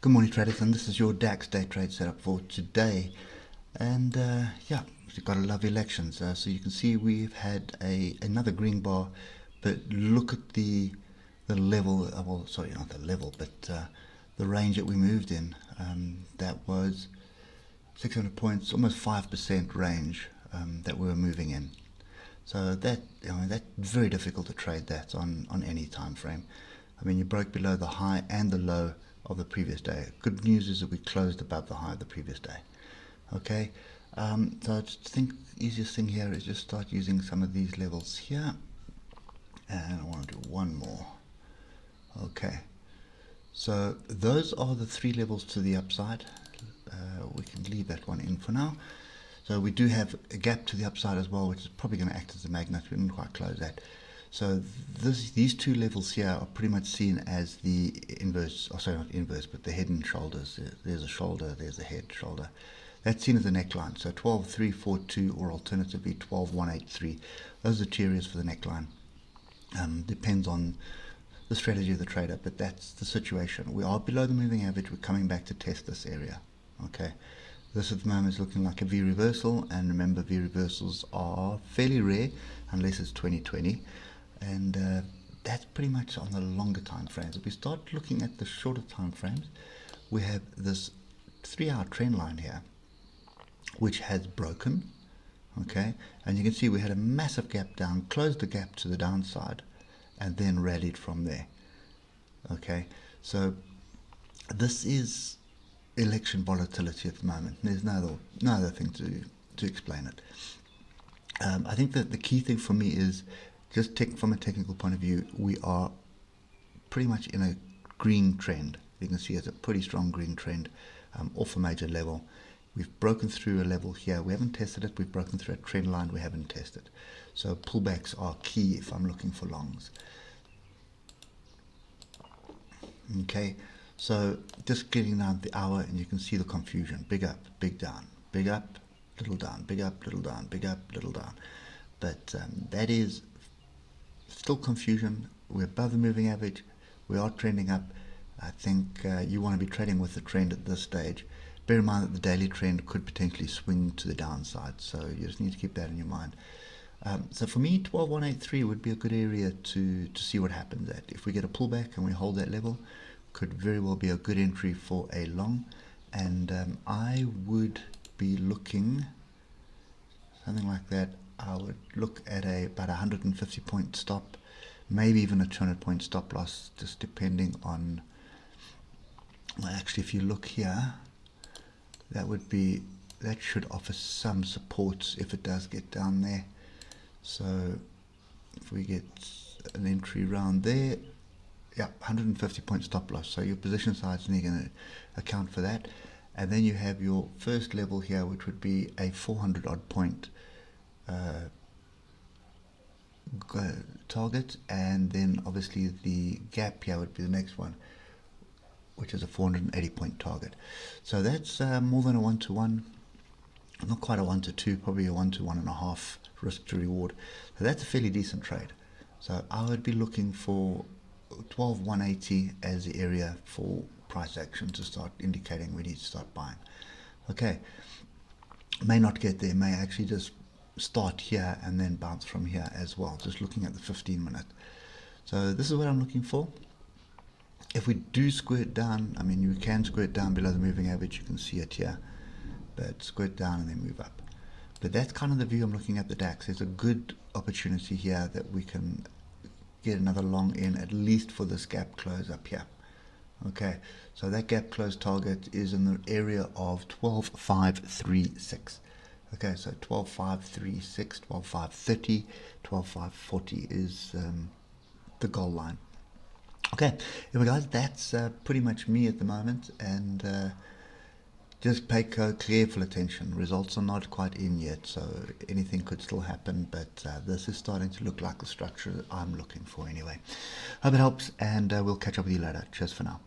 Good morning, traders, and this is your DAX day trade setup for today. And yeah, we've got a lovely elections. So you can see we've had another green bar, but look at the level. Well, sorry, not the level, but the range that we moved in. That was 600 points, almost 5% range that we were moving in. So that that's very difficult to trade that on any time frame. I mean, you broke below the high and the low of the previous day. Good news is that we closed above the high of the previous day. Okay, so I just think the easiest thing here is just start using some of these levels here, and I want to do one more. Okay, so those are the three levels to the upside. We can leave that one in for now. So we do have a gap to the upside as well, which is probably going to act as a magnet. We didn't quite close that. So these two levels here are pretty much seen as the inverse, or sorry, not inverse, but the head and shoulders. There's a shoulder, there's a head, shoulder. That's seen as the neckline. So 12.342 or alternatively 12.183. Those are the two areas for the neckline. Depends on the strategy of the trader, but that's the situation. We are below the moving average. We're coming back to test this area. Okay. This at the moment is looking like a V reversal, and remember, V reversals are fairly rare unless it's 2020. And that's pretty much on the longer time frames. If we start looking at the shorter time frames, we have this 3-hour trend line here, which has broken. Okay, and you can see we had a massive gap down, closed the gap to the downside, and then rallied from there. Okay, so this is election volatility at the moment. There's no other thing to explain it. I think that the key thing for me is just from a technical point of view, we are pretty much in a green trend. You can see it's a pretty strong green trend off a major level. We've broken through a level here. We haven't tested it. We've broken through a trend line we haven't tested. So pullbacks are key if I'm looking for longs. Okay, so just getting down the hour, and you can see the confusion. Big up, big down, big up, little down, big up, little down, big up, little down. But that is still confusion. We're above the moving average. We are trending up. I think you want to be trading with the trend at this stage. Bear in mind that the daily trend could potentially swing to the downside, so you just need to keep that in your mind. So for me, 12.183 would be a good area to see what happens at. If we get a pullback and we hold that level, could very well be a good entry for a long. And I would be looking something like that. I would look at about 150 point stop, maybe even a 200 point stop loss, just depending on, well, actually if you look here, that should offer some support if it does get down there. So if we get an entry around there, yeah, 150 point stop loss. So your position size is going to account for that. And then you have your first level here, which would be a 400 odd point target, and then obviously the gap here would be the next one, which is a 480 point target. So that's more than a 1-to-1, not quite a 1-to-2, probably a 1-to-1.5 risk to reward. So that's a fairly decent trade. So I would be looking for 12.180 as the area for price action to start indicating we need to start buying. Okay, may not get there, may actually just start here and then bounce from here as well, just looking at the 15-minute. So this is what I'm looking for. If we do squirt down, I mean, you can squirt down below the moving average, you can see it here, but squirt down and then move up. But that's kind of the view I'm looking at the DAX. There's a good opportunity here that we can get another long in, at least for this gap close up here. Okay, so that gap close target is in the area of 12.536. Okay, so 12.536, 12.530, 12.540 is the goal line. Okay, anyway guys, that's pretty much me at the moment, and just pay careful attention. Results are not quite in yet, so anything could still happen, but this is starting to look like the structure that I'm looking for anyway. Hope it helps, and we'll catch up with you later. Cheers for now.